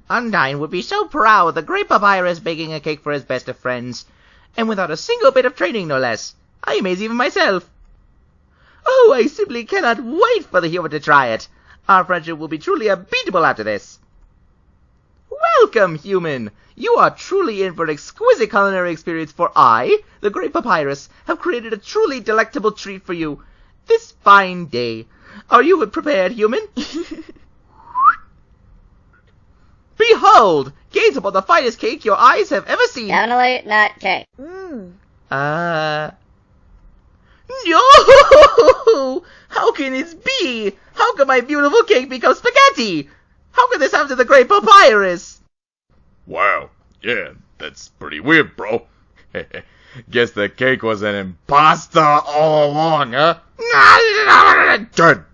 Undyne would be so proud the great papyrus baking a cake for his best of friends, and without a single bit of training, no less. I amaze even myself. Oh, I simply cannot wait for the human to try it. Our friendship will be truly unbeatable after this. Welcome, human! You are truly in for an exquisite culinary experience, for I, the great papyrus, have created a truly delectable treat for you this fine day. Are you prepared, human? Behold! Gaze upon the finest cake your eyes have ever seen. Definitely not cake. No! How can it be? How can my beautiful cake become spaghetti? How could this happen to the great papyrus? Wow, yeah, that's pretty weird, bro. Guess the cake was an imposter all along, huh? Good.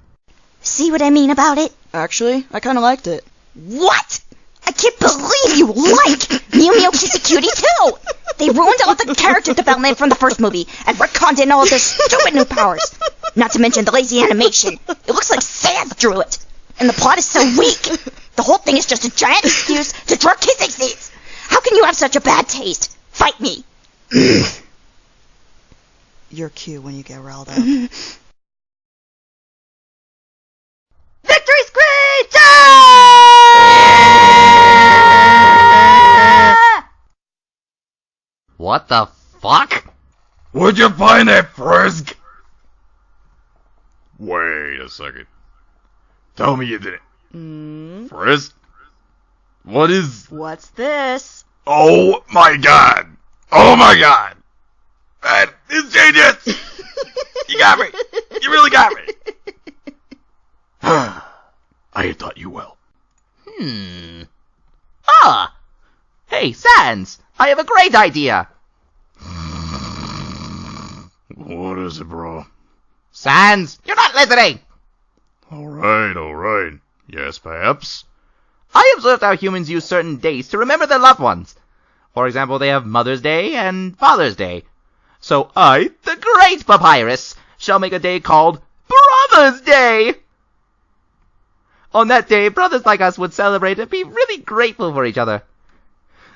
See what I mean about it? Actually, I kinda liked it. What? I can't believe you like Mew Mew Kissy Cutie too! They ruined all the character development from the first movie and retconned in all of their stupid new powers. Not to mention the lazy animation. It looks like Sans drew it. And the plot is so weak. The whole thing is just a giant excuse to draw kissing scenes. How can you have such a bad taste? Fight me. You're cute when you get riled up. Victory screech! What the fuck? Where'd you find that frisk? Wait a second. Tell me you didn't. Frisk? What is... What's this? Oh my god! Oh my god! That is genius! You got me! You really got me! I had taught you well. Hey, Sans! I have a great idea! What is it, bro? Sans, you're not listening! Alright. Yes, perhaps? I observed how humans use certain days to remember their loved ones. For example, they have Mother's Day and Father's Day. So I, the great papyrus, shall make a day called Brother's Day! On that day, brothers like us would celebrate and be really grateful for each other.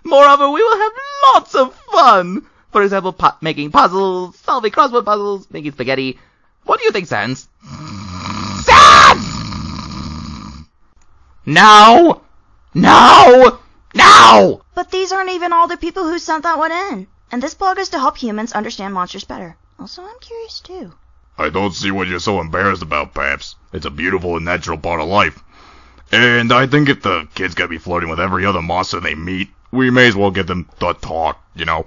Moreover, we will have lots of fun! For example, making puzzles, solving crossword puzzles, making spaghetti. What do you think, Sans? Sans! No! But these aren't even all the people who sent that one in. And this blog is to help humans understand monsters better. Also, I'm curious too. I don't see what you're so embarrassed about, Paps. It's a beautiful and natural part of life. And I think if the kids gotta be flirting with every other monster they meet, we may as well get them to talk, you know?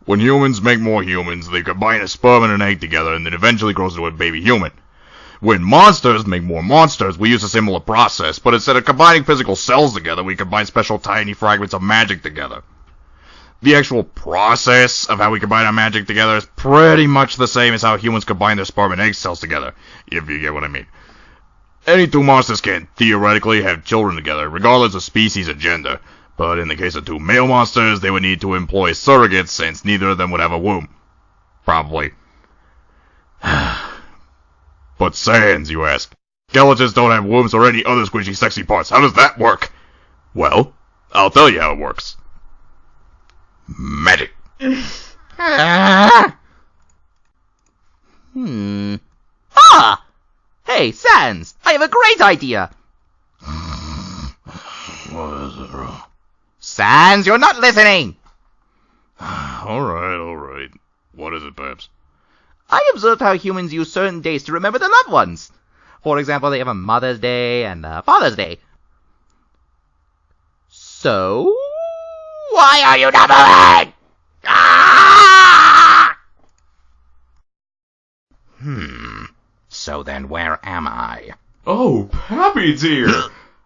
When humans make more humans, they combine a sperm and an egg together and it eventually grows into a baby human. When monsters make more monsters, we use a similar process, but instead of combining physical cells together, we combine special tiny fragments of magic together. The actual process of how we combine our magic together is pretty much the same as how humans combine their sperm and egg cells together, if you get what I mean. Any two monsters can theoretically have children together, regardless of species or gender, but in the case of two male monsters, they would need to employ surrogates since neither of them would have a womb. Probably. But Sans, you ask. Skeletons don't have wombs or any other squishy sexy parts. How does that work? Well, I'll tell you how it works. Magic. Hey, Sans! I have a great idea! What is it, bro? Sans, you're not listening! Alright. What is it, Babs? I observed how humans use certain days to remember their loved ones. For example, they have a Mother's Day and a Father's Day. So, why are you not moving? So then where am I? Oh, Pappy dear!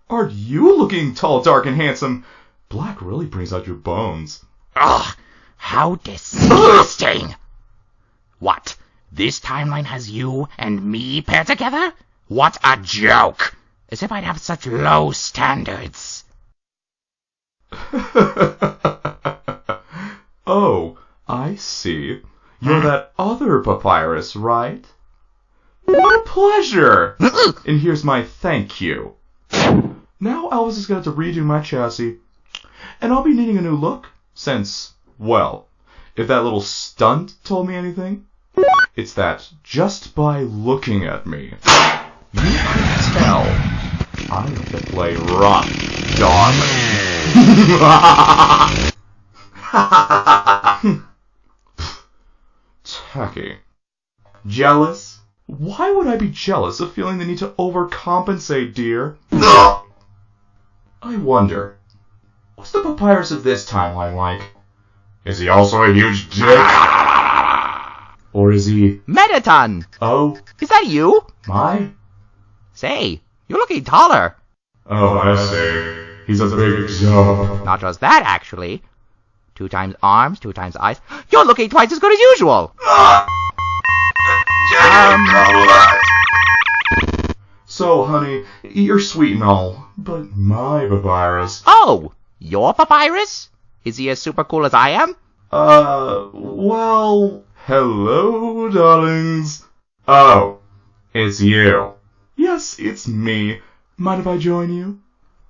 Aren't you looking tall, dark, and handsome? Black really brings out your bones. Ugh, how disgusting! What? This timeline has you and me paired together? What a joke! As if I'd have such low standards. Oh, I see. You're that other papyrus, right? What a pleasure! And here's my thank you. Now Elvis is going to have to redo my chassis. And I'll be needing a new look, since, well, if that little stunt told me anything, it's that just by looking at me, you can tell I have to play rough, darling. Tacky. Jealous? Why would I be jealous of feeling the need to overcompensate, dear? I wonder, what's the papyrus of this timeline like? Is he also a huge dick? Or is he... Mettaton! Oh, Is that you? my? Say, you're looking taller. Oh, I see. He's a big jump. Not just that, actually. 2 times arms, 2 times eyes. You're looking twice as good as usual. So, honey, you're sweet and all, but my papyrus... Oh, your papyrus? Is he as super cool as I am? Well... Hello, darlings. Oh, it's you. Yes, it's me. Mind if I join you?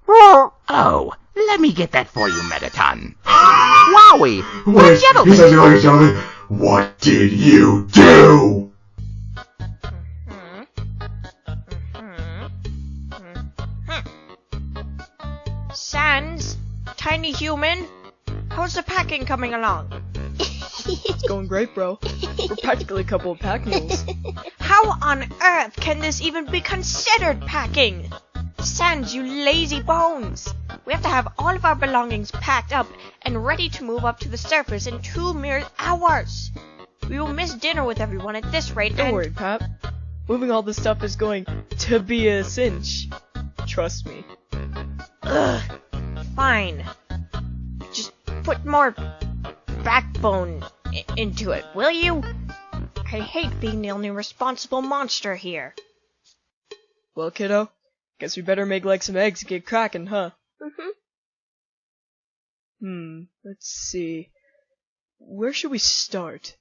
Oh, let me get that for you, Mettaton. Wowie! What a Wait, gentleman! he says you like a gentleman. What did you do? Sans, tiny human, how's the packing coming along? It's going great, bro. We're practically a couple of pack mules. How on earth can this even be considered packing? Sans, you lazy bones! We have to have all of our belongings packed up and ready to move up to the surface in 2 mere hours. We will miss dinner with everyone at this rate. Don't worry, Pap. Moving all this stuff is going to be a cinch. Trust me. Ugh, fine. Just put more backbone into it, will you? I hate being the only responsible monster here. Well, kiddo, guess we better make like some eggs and get cracking, huh? Let's see. Where should we start?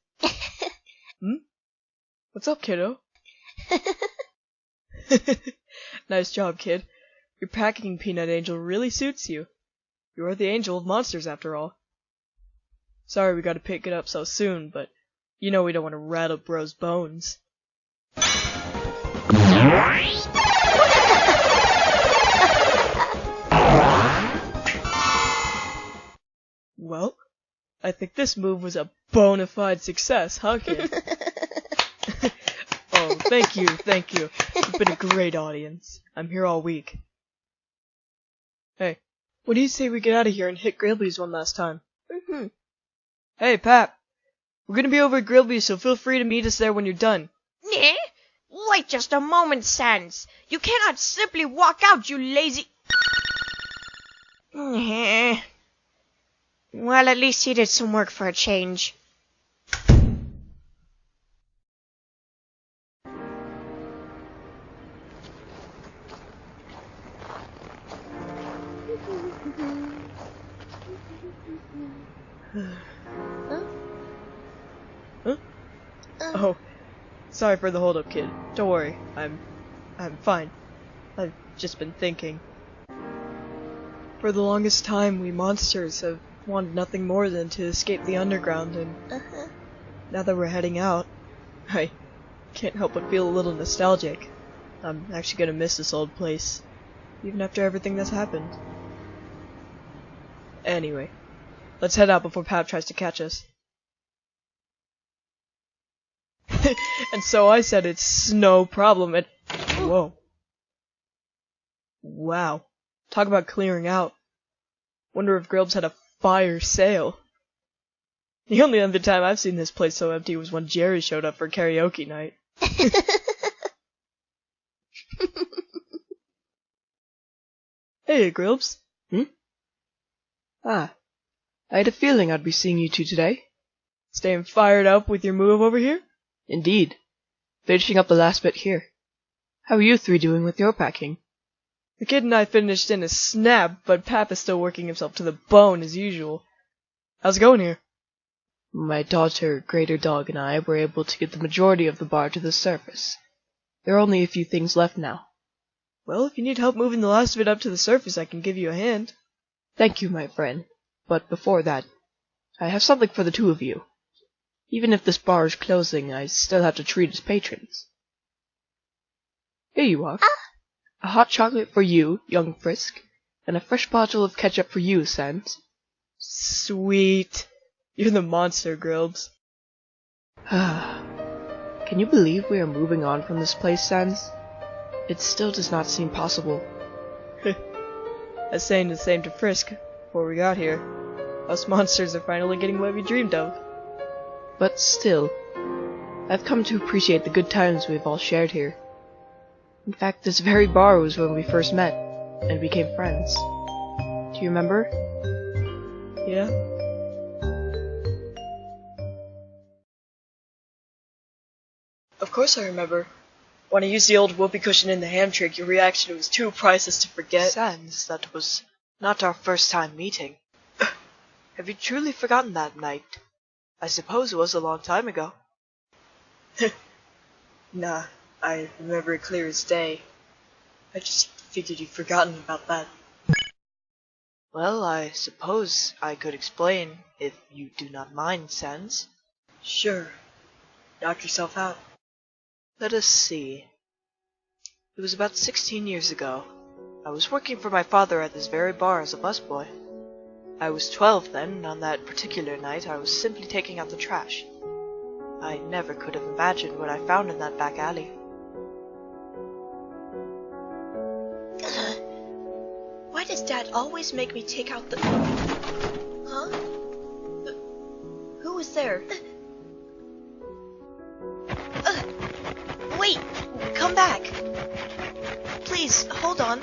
What's up, kiddo? Nice job, kid. Your packing peanut angel really suits you. You're the angel of monsters, after all. Sorry we gotta pick it up so soon, but you know we don't want to rattle bro's bones. Well, I think this move was a bona fide success, huh, kid? Oh, thank you. You've been a great audience. I'm here all week. Hey, what do you say we get out of here and hit Grillby's one last time? Hey, Pap. We're gonna be over at Grillby's, so feel free to meet us there when you're done. Eh? Wait just a moment, Sans. You cannot simply walk out, you lazy... Well, at least he did some work for a change. Huh? Oh, sorry for the hold-up, kid. Don't worry, I'm fine. I've just been thinking. For the longest time, we monsters have wanted nothing more than to escape the underground, and now that we're heading out, I can't help but feel a little nostalgic. I'm actually gonna miss this old place, even after everything that's happened. Anyway, let's head out before Pap tries to catch us. And so I said it's no problem, and... Whoa. Wow. Talk about clearing out. Wonder if Grillbs had a fire sale. The only other time I've seen this place so empty was when Jerry showed up for karaoke night. Hey, Grillbs. Ah, I had a feeling I'd be seeing you two today. Staying fired up with your move over here? Indeed. Finishing up the last bit here. How are you three doing with your packing? The kid and I finished in a snap, but Pap is still working himself to the bone as usual. How's it going here? My daughter, Greater Dog, and I were able to get the majority of the bar to the surface. There are only a few things left now. Well, if you need help moving the last of it up to the surface, I can give you a hand. Thank you, my friend. But before that, I have something for the two of you. Even if this bar is closing, I still have to treat its patrons. Here you are. A hot chocolate for you, young Frisk, and a fresh bottle of ketchup for you, Sans. Sweet. You're the monster, Grillbs. Can you believe we are moving on from this place, Sans? It still does not seem possible. I was saying the same to Frisk before we got here. Us monsters are finally getting what we dreamed of. But still, I've come to appreciate the good times we've all shared here. In fact, this very bar was when we first met and became friends. Do you remember? Yeah. Of course I remember. When I used the old whoopee cushion in the ham trick, your reaction was too priceless to forget. Sans, that was not our first time meeting. Have you truly forgotten that night? I suppose it was a long time ago. Nah, I remember it clear as day. I just figured you'd forgotten about that. Well, I suppose I could explain, if you do not mind, Sans. Sure. Knock yourself out. Let us see. It was about 16 years ago. I was working for my father at this very bar as a busboy. I was 12 then, and on that particular night I was simply taking out the trash. I never could have imagined what I found in that back alley. Why does Dad always make me take out the... Huh? Who is there? Wait! Come back! Please, hold on.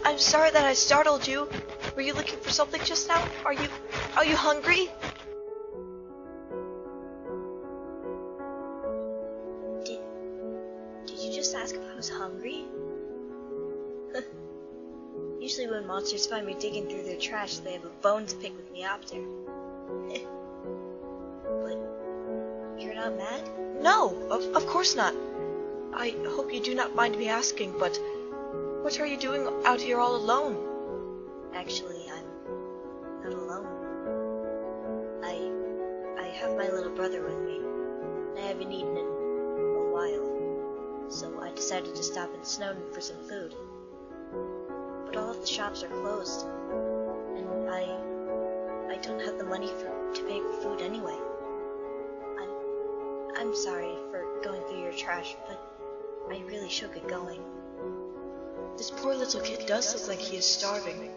I'm sorry that I startled you. Were you looking for something just now? Are you hungry? Did you just ask if I was hungry? Usually when monsters find me digging through their trash, they have a bone to pick with me after. But you're not mad? No, of course not. I hope you do not mind me asking, but what are you doing out here all alone? Actually, I'm not alone. I have my little brother with me, and I haven't eaten in a while, so I decided to stop in Snowdon for some food. But all of the shops are closed, and I don't have the money to pay for food anyway. I'm sorry for going through your trash, but I really should get going. This poor little kid does look like he is starving,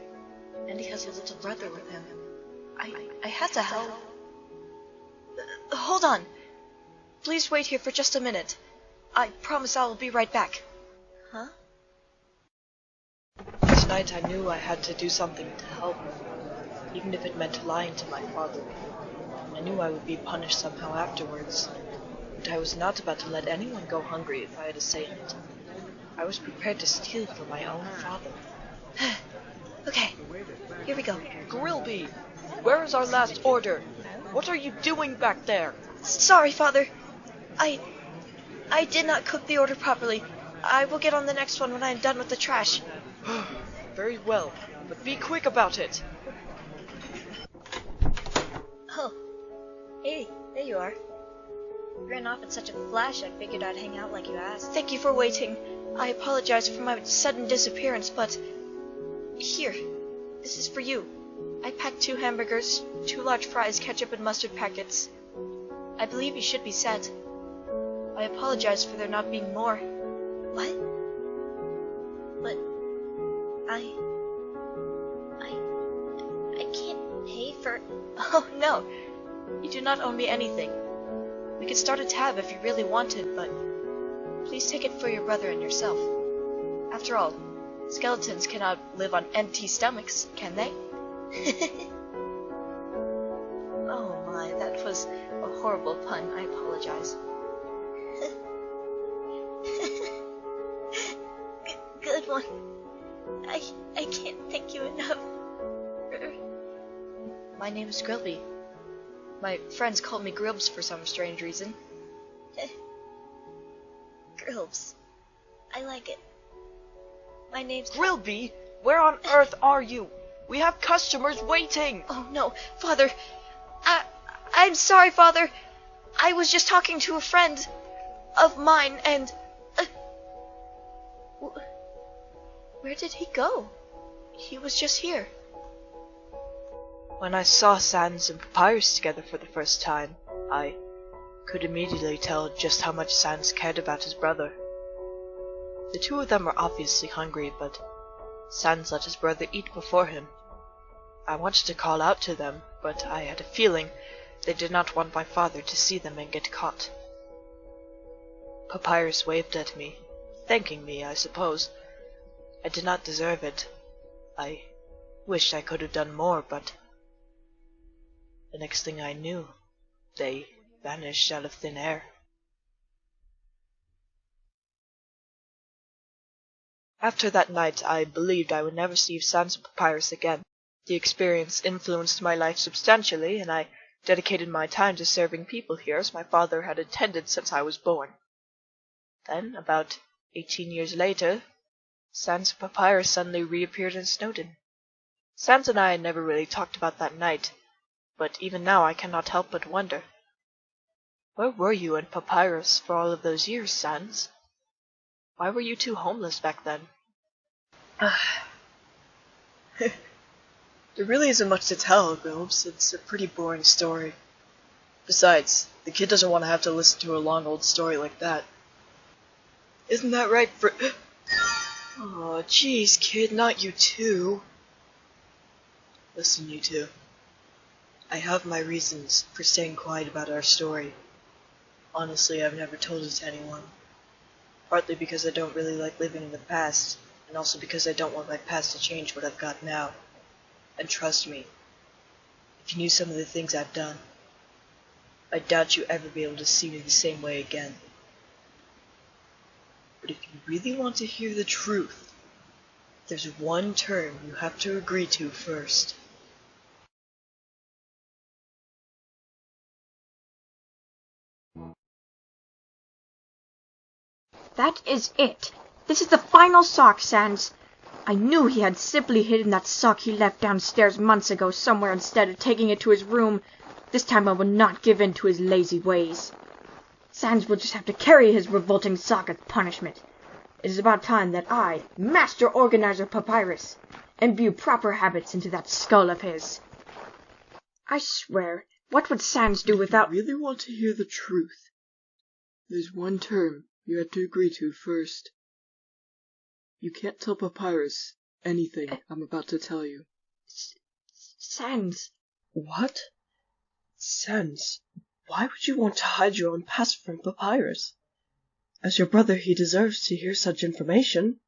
and he has a little brother with him. I had to help. Hold on. Please wait here for just a minute. I promise I will be right back. Huh? Tonight I knew I had to do something to help, even if it meant lying to my father. I knew I would be punished somehow afterwards, but I was not about to let anyone go hungry if I had a say in it. I was prepared to steal from my own father. Okay, here we go. Grillby, where is our last order? What are you doing back there? Sorry, Father. I did not cook the order properly. I will get on the next one when I am done with the trash. Very well, but be quick about it. Oh. Hey, there you are. You ran off in such a flash, I figured I'd hang out like you asked. Thank you for waiting. I apologize for my sudden disappearance, but... Here, this is for you. I packed 2 hamburgers, 2 large fries, ketchup and mustard packets. I believe you should be set. I apologize for there not being more. What? But... I can't pay for... Oh, no. You do not owe me anything. We could start a tab if you really wanted, but... Please take it for your brother and yourself. After all, skeletons cannot live on empty stomachs, can they? Oh my, that was a horrible pun. I apologize. Good one. I can't thank you enough. My name is Grillby. My friends call me Grillbs for some strange reason. Grillbs. I like it. My name's... Grilby, where on earth are you? We have customers waiting! Oh no, Father. I'm sorry, Father. I was just talking to a friend of mine and... where did he go? He was just here. When I saw Sans and Papyrus together for the first time, I could immediately tell just how much Sans cared about his brother. The two of them were obviously hungry, but Sans let his brother eat before him. I wanted to call out to them, but I had a feeling they did not want my father to see them and get caught. Papyrus waved at me, thanking me, I suppose. I did not deserve it. I wished I could have done more, but the next thing I knew, they vanished out of thin air. After that night, I believed I would never see Sans and Papyrus again. The experience influenced my life substantially, and I dedicated my time to serving people here as my father had intended since I was born. Then, about 18 years later, Sans and Papyrus suddenly reappeared in Snowdon. Sans and I had never really talked about that night, but even now I cannot help but wonder. Where were you and Papyrus for all of those years, Sans? Why were you two homeless back then? There really isn't much to tell, Gilbs. It's a pretty boring story. Besides, the kid doesn't want to have to listen to a long old story like that. Isn't that right, Oh, jeez, kid, not you too. Listen, you two. I have my reasons for staying quiet about our story. Honestly, I've never told it to anyone. Partly because I don't really like living in the past, and also because I don't want my past to change what I've got now. And trust me, if you knew some of the things I've done, I doubt you'd ever be able to see me the same way again. But if you really want to hear the truth, there's one term you have to agree to first. That is it. This is the final sock, Sans. I knew he had simply hidden that sock he left downstairs months ago somewhere instead of taking it to his room. This time I will not give in to his lazy ways. Sans will just have to carry his revolting sock as punishment. It is about time that I, Master Organizer Papyrus, imbue proper habits into that skull of his. I swear, what would Sans do without— If you really want to hear the truth, there's one term you have to agree to first. You can't tell Papyrus anything I'm about to tell you. Sans. What? Sans, why would you want to hide your own past from Papyrus? As your brother, he deserves to hear such information.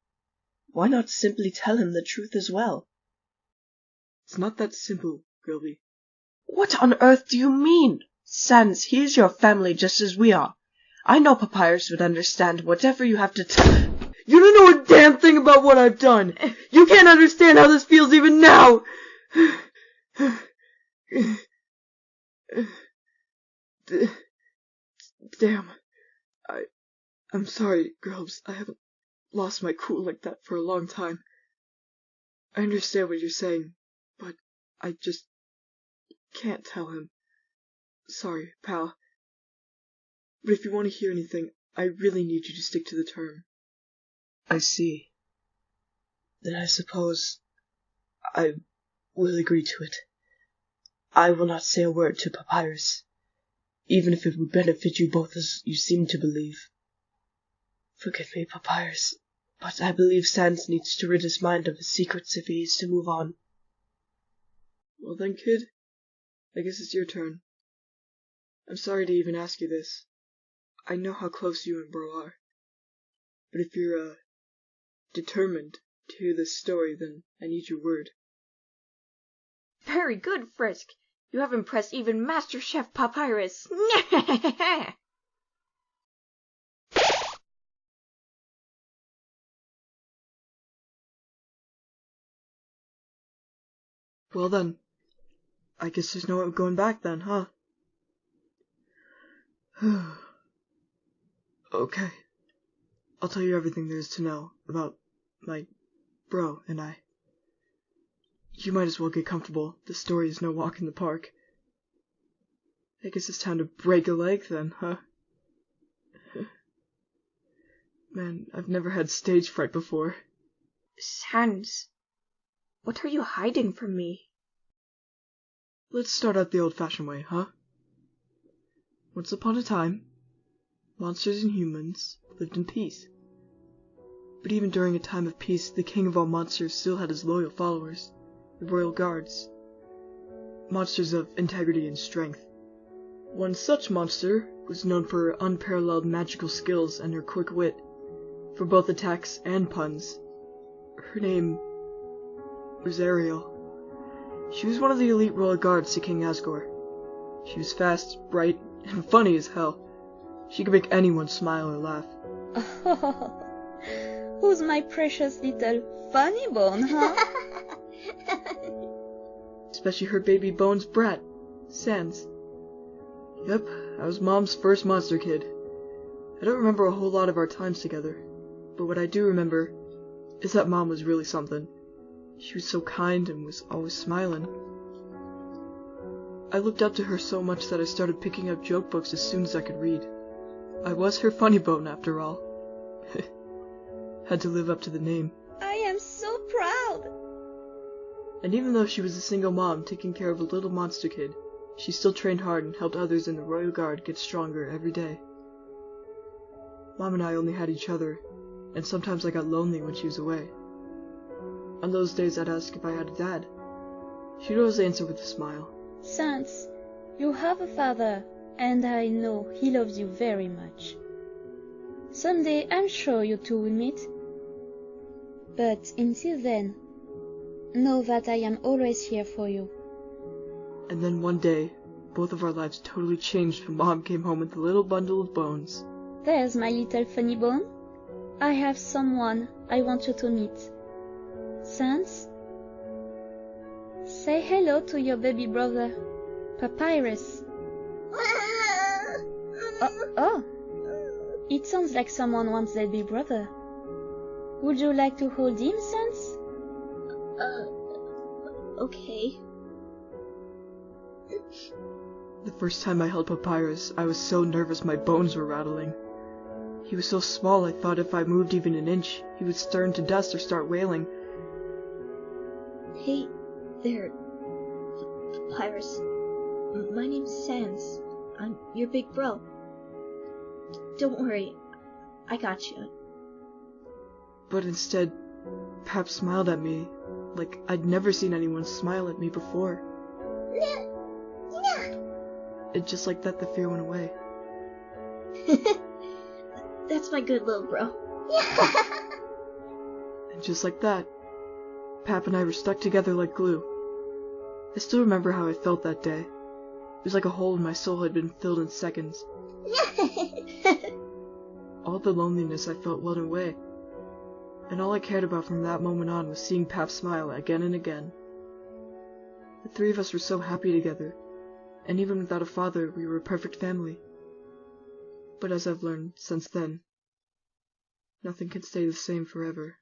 Why not simply tell him the truth as well? It's not that simple, Gilby. What on earth do you mean? Sans, he is your family just as we are. I know Papyrus would understand whatever you have to tell. You don't know a damn thing about what I've done. You can't understand how this feels even now. Damn. I'm sorry, girls. I haven't lost my cool like that for a long time. I understand what you're saying, but I just can't tell him. Sorry, pal. But if you want to hear anything, I really need you to stick to the term. I see. Then I suppose I will agree to it. I will not say a word to Papyrus, even if it would benefit you both as you seem to believe. Forgive me, Papyrus, but I believe Sans needs to rid his mind of his secrets if he is to move on. Well then, kid, I guess it's your turn. I'm sorry to even ask you this. I know how close you and Bro are. But if you're, determined to hear this story, then I need your word. Very good, Frisk. You have impressed even Master Chef Papyrus. Well then, I guess there's no going back then, huh? Okay. I'll tell you everything there is to know about my bro and I. You might as well get comfortable. The story is no walk in the park. I guess it's time to break a leg then, huh? Man, I've never had stage fright before. Sans, what are you hiding from me? Let's start out the old-fashioned way, huh? Once upon a time, monsters and humans lived in peace. But even during a time of peace, the king of all monsters still had his loyal followers, the royal guards. Monsters of integrity and strength. One such monster was known for her unparalleled magical skills and her quick wit, for both attacks and puns. Her name was Ariel. She was one of the elite royal guards to King Asgore. She was fast, bright, and funny as hell. She could make anyone smile or laugh. Oh, who's my precious little funny bone, huh? Especially her baby Bones brat, Sans. Yep, I was Mom's first monster kid. I don't remember a whole lot of our times together, but what I do remember is that Mom was really something. She was so kind and was always smiling. I looked up to her so much that I started picking up joke books as soon as I could read. I was her funny bone after all. Had to live up to the name. I am so proud. And even though she was a single mom taking care of a little monster kid, she still trained hard and helped others in the Royal Guard get stronger every day. Mom and I only had each other, and sometimes I got lonely when she was away. On those days I'd ask if I had a dad. She'd always answer with a smile. Sans, you have a father, and I know he loves you very much. Someday I'm sure you two will meet. But until then, know that I am always here for you. And then one day, both of our lives totally changed when Mom came home with a little bundle of bones. There's my little funny bone. I have someone I want you to meet. Sans, say hello to your baby brother, Papyrus. Oh, it sounds like someone wants their big brother. Would you like to hold him, Sans? Okay. The first time I held Papyrus, I was so nervous my bones were rattling. He was so small I thought if I moved even an inch, he would stir into dust or start wailing. Hey there, Papyrus. My name's Sans. I'm your big bro. Don't worry, I got you. But instead, Pap smiled at me, like I'd never seen anyone smile at me before. And just like that, the fear went away. That's my good little bro. And just like that, Pap and I were stuck together like glue. I still remember how I felt that day. It was like a hole in my soul had been filled in seconds. All the loneliness I felt went away. And all I cared about from that moment on was seeing Pap smile again and again. The three of us were so happy together, and even without a father, we were a perfect family. But as I've learned since then, nothing can stay the same forever.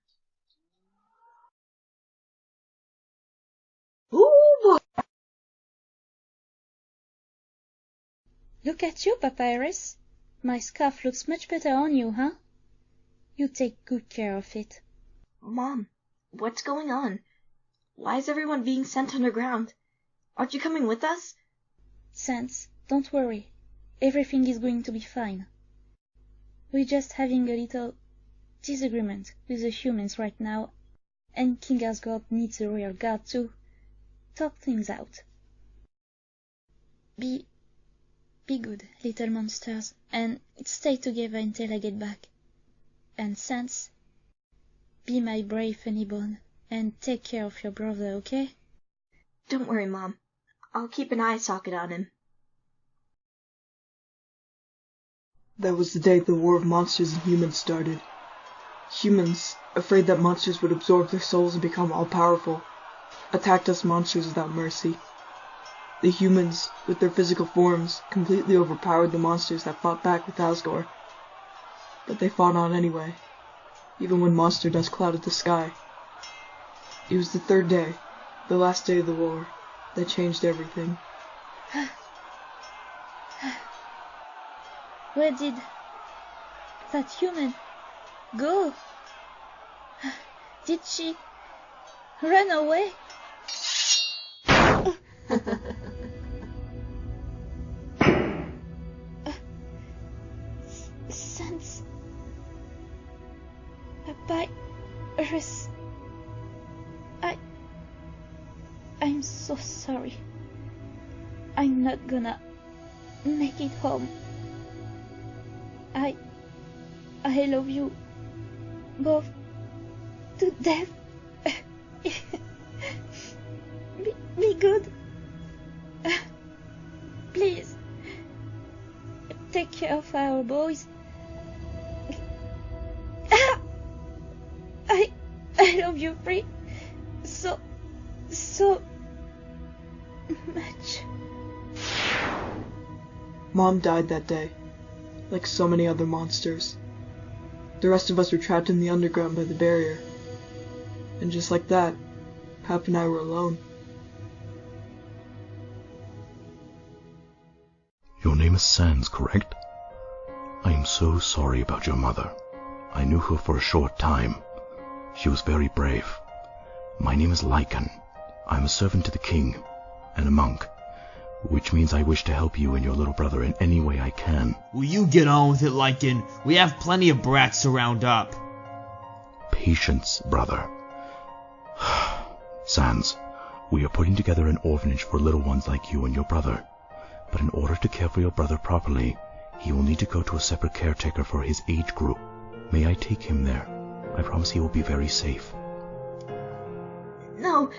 Look at you, Papyrus. My scarf looks much better on you, huh? You take good care of it. Mom, what's going on? Why is everyone being sent underground? Aren't you coming with us? Sans, don't worry. Everything is going to be fine. We're just having a little disagreement with the humans right now, and King Asgore needs a real guard to talk things out. Be good, little monsters, and stay together until I get back. And Sans, be my brave funny bone, and take care of your brother, okay? Don't worry, Mom. I'll keep an eye socket on him. That was the day the war of monsters and humans started. Humans, afraid that monsters would absorb their souls and become all-powerful, attacked us monsters without mercy. The humans, with their physical forms, completely overpowered the monsters that fought back with Asgore. But they fought on anyway, even when monster dust clouded the sky. It was the third day, the last day of the war, that changed everything. Where did that human go? Did she run away? Sans Papyrus, I'm so sorry. I'm not gonna make it home. I love you both to death. Be good. Please take care of our boys. I love you, Free, so much. Mom died that day, like so many other monsters. The rest of us were trapped in the underground by the barrier. And just like that, Pap and I were alone. Your name is Sans, correct? I am so sorry about your mother. I knew her for a short time. She was very brave. My name is Lycan. I'm a servant to the king, and a monk, which means I wish to help you and your little brother in any way I can. Will you get on with it, Lycan? We have plenty of brats to round up. Patience, brother. Sans, we are putting together an orphanage for little ones like you and your brother. But in order to care for your brother properly, he will need to go to a separate caretaker for his age group. May I take him there? I promise he will be very safe. No,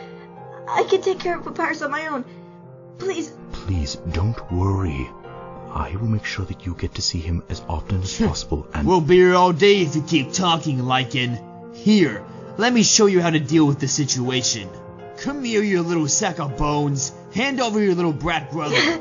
I can take care of Papyrus on my own. Please. Please, don't worry. I will make sure that you get to see him as often as possible and... We'll be here all day if you keep talking, Lycan. Here, let me show you how to deal with the situation. Come here, you little sack of bones. Hand over your little brat brother.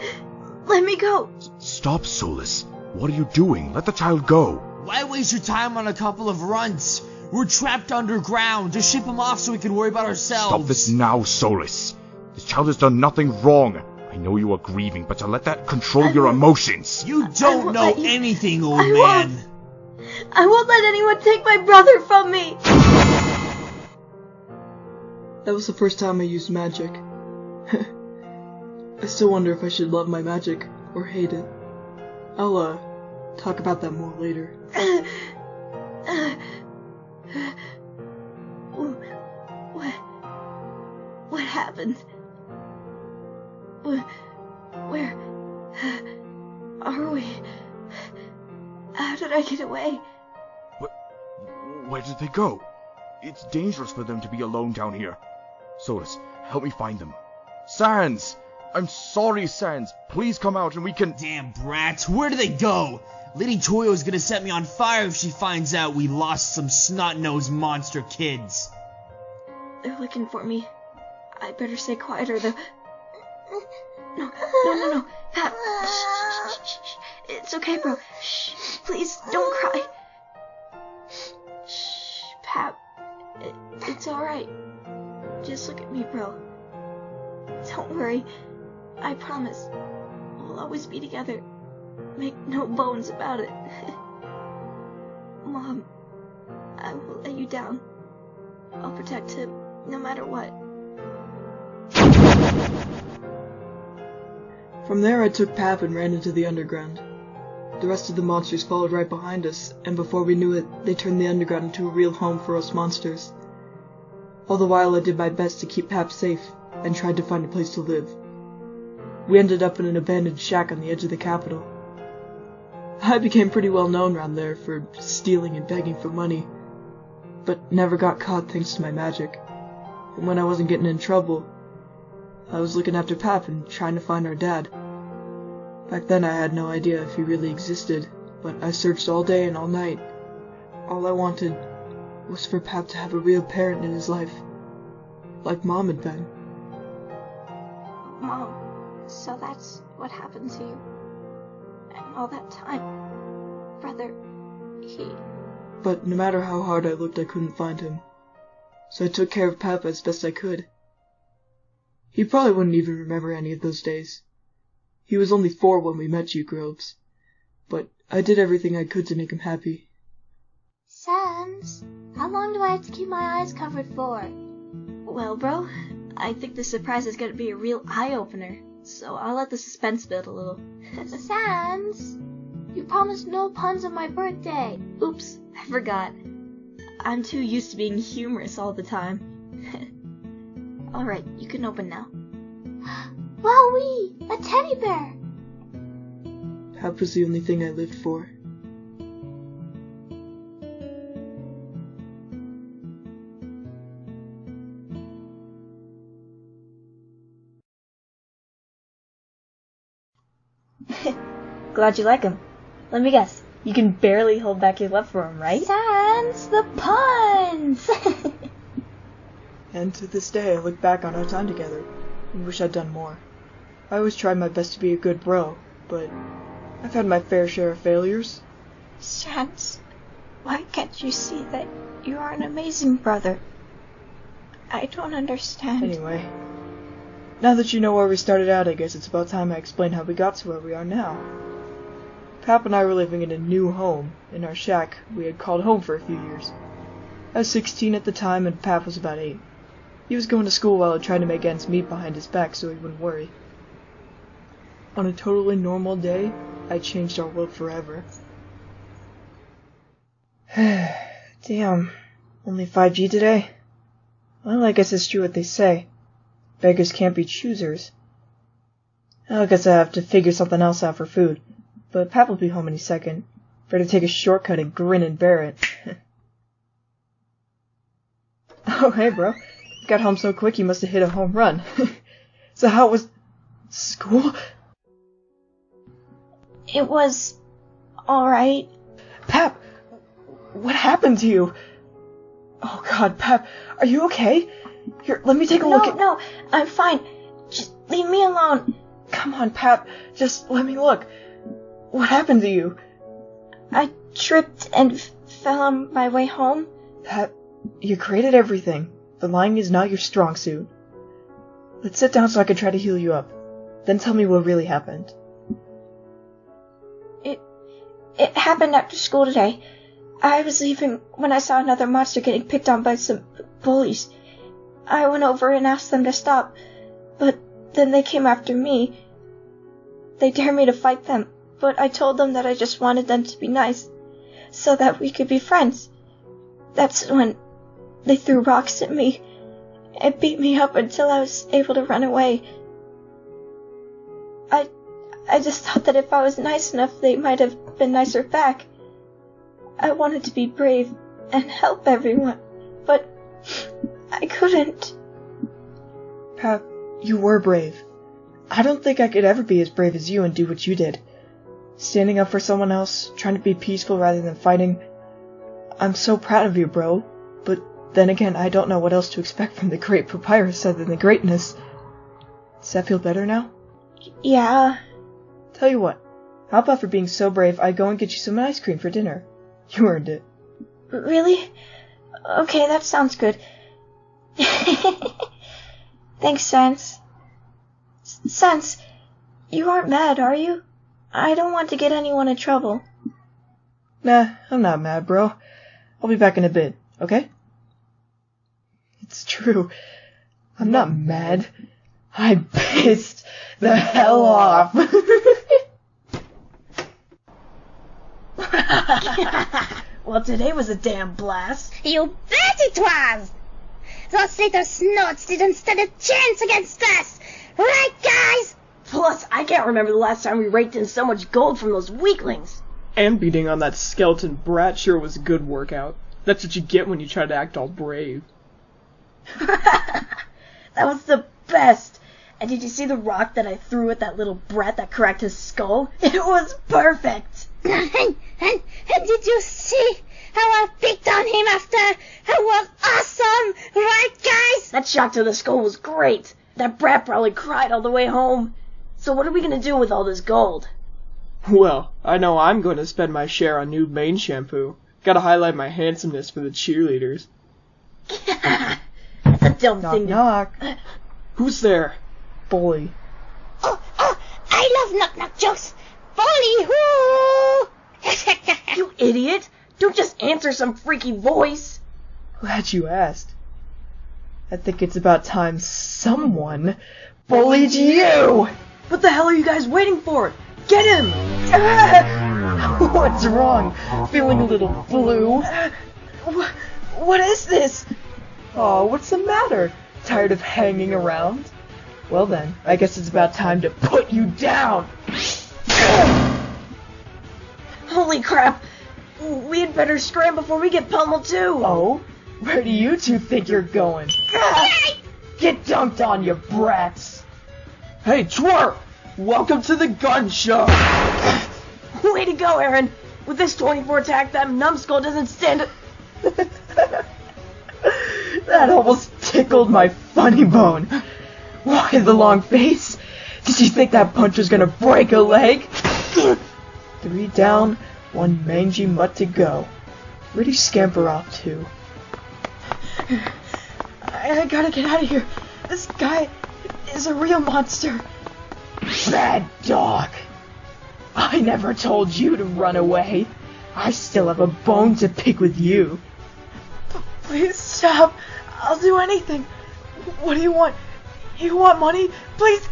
Let me go. Stop, Solus. What are you doing? Let the child go. Why waste your time on a couple of runts? We're trapped underground. Just ship him off so we can worry about ourselves. Stop this now, Solus. This child has done nothing wrong. I know you are grieving, but to let that control your emotions. You don't know anything, old man. I won't let anyone take my brother from me. That was the first time I used magic. I still wonder if I should love my magic or hate it. I'll, talk about that more later. What happened? Where are we? How did I get away? Where did they go? It's dangerous for them to be alone down here. Solus, help me find them. Sans! I'm sorry, Sans. Please come out and we can... Damn brats, where do they go? Lady Toyo's gonna set me on fire if she finds out we lost some snot-nosed monster kids. They're looking for me. I better stay quiet or they'll... No. Pap, shh. It's okay, bro. Shh. Please, don't cry. Shh, Pap. It's alright. Just look at me, bro. Don't worry. I promise. We'll always be together. Make no bones about it. Mom, I won't let you down. I'll protect him, no matter what. From there I took Pap and ran into the underground. The rest of the monsters followed right behind us, and before we knew it, they turned the underground into a real home for us monsters. All the while I did my best to keep Pap safe, and tried to find a place to live. We ended up in an abandoned shack on the edge of the capital. I became pretty well known around there for stealing and begging for money, but never got caught thanks to my magic. And when I wasn't getting in trouble, I was looking after Pap and trying to find our dad. Back then I had no idea if he really existed, but I searched all day and all night. All I wanted was for Pap to have a real parent in his life, like Mom had been. Mom, so that's what happened to you. And all that time, brother, But no matter how hard I looked, I couldn't find him. So I took care of Papa as best I could. He probably wouldn't even remember any of those days. He was only 4 when we met you, Groves. But I did everything I could to make him happy. Sans, how long do I have to keep my eyes covered for? Well, bro, I think this surprise is going to be a real eye-opener, so I'll let the suspense build a little. Sans, you promised no puns on my birthday. Oops, I forgot. I'm too used to being humorous all the time. Alright, you can open now. Wowee! A teddy bear! Pap was the only thing I lived for. Glad you like him. Let me guess. You can barely hold back your love for him, right? Sans, the puns! And to this day, I look back on our time together and wish I'd done more. I always tried my best to be a good bro, but I've had my fair share of failures. Sans, why can't you see that you are an amazing brother? I don't understand. Anyway, now that you know where we started out, I guess it's about time I explain how we got to where we are now. Pap and I were living in a new home, in our shack we had called home for a few years. I was 16 at the time and Pap was about 8. He was going to school while I tried to make ends meet behind his back so he wouldn't worry. On a totally normal day, I changed our world forever. Damn, only 5G today? Well, I guess it's true what they say. Beggars can't be choosers. I guess I have to figure something else out for food. But Pap will be home any second. Better take a shortcut and grin and bear it. Oh, hey, bro. You got home so quick you must have hit a home run. So how was school? It was alright. Pap, what happened to you? Oh God, Pap, are you okay? Here, let me take a look at... No, I'm fine. Just leave me alone. Come on, Pap, just let me look. What happened to you? I tripped and fell on my way home. Pap, you're great at everything. The lying is not your strong suit. Let's sit down so I can try to heal you up. Then tell me what really happened. It happened after school today. I was leaving when I saw another monster getting picked on by some bullies. I went over and asked them to stop, but then they came after me. They dared me to fight them, but I told them that I just wanted them to be nice, so that we could be friends. That's when they threw rocks at me and beat me up until I was able to run away. I just thought that if I was nice enough, they might have been nicer back. I wanted to be brave and help everyone, but I couldn't. Pap, you were brave. I don't think I could ever be as brave as you and do what you did. Standing up for someone else, trying to be peaceful rather than fighting. I'm so proud of you, bro. But then again, I don't know what else to expect from the great Papyrus other than greatness. Does that feel better now? Yeah. Tell you what, how about for being so brave, I go and get you some ice cream for dinner? You earned it. Really? Okay, that sounds good. Thanks, Sans. Sans, you aren't mad, are you? I don't want to get anyone in trouble. Nah, I'm not mad, bro. I'll be back in a bit, okay? It's true. I'm not mad. I'm pissed the hell off. Well, today was a damn blast. You bet it was! Those little snots didn't stand a chance against us! Right, guys? Plus, I can't remember the last time we raked in so much gold from those weaklings. And beating on that skeleton brat sure was a good workout. That's what you get when you try to act all brave. That was the best. And did you see the rock that I threw at that little brat that cracked his skull? It was perfect. And did you see how I picked on him after? It was awesome! Right, guys? That shock to the skull was great. That brat probably cried all the way home. So what are we gonna do with all this gold? Well, I know I'm going to spend my share on new mane shampoo. Gotta highlight my handsomeness for the cheerleaders. That's a dumb Knock, thing to... knock. Who's there? Bully. Oh, I love knock-knock jokes. Bully who? You idiot! Don't just answer some freaky voice! Glad you asked. I think it's about time someone bullied you! What the hell are you guys waiting for? Get him! What's wrong? Feeling a little blue? What is this? Oh, what's the matter? Tired of hanging around? Well then, I guess it's about time to put you down! Holy crap! We had better scram before we get pummeled too! Oh? Where do you two think you're going? Get dunked on, you brats! Hey, twerp! Welcome to the gun show! Way to go, Aaron! With this 24 attack, that numbskull doesn't stand a... That almost tickled my funny bone. Why the long face? Did you think that punch was gonna break a leg? 3 down, 1 mangy mutt to go. Where'd he scamper off to? I gotta get out of here. This guy is a real monster. Bad dog. I never told you to run away. I still have a bone to pick with you. Please stop. I'll do anything. What do you want? You want money? Please.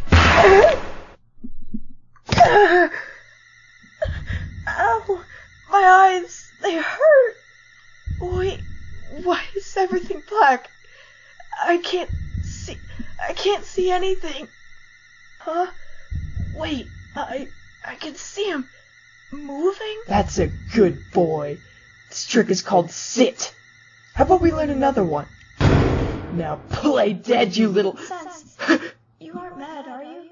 Ow. My eyes. They hurt. Wait. Why is everything black? I can't see anything. Huh? Wait. I can see him moving. That's a good boy. This trick is called sit. How about we learn another one? Now play dead, you little... Sense. You aren't mad, are you?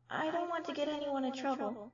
I don't want to get anyone in trouble.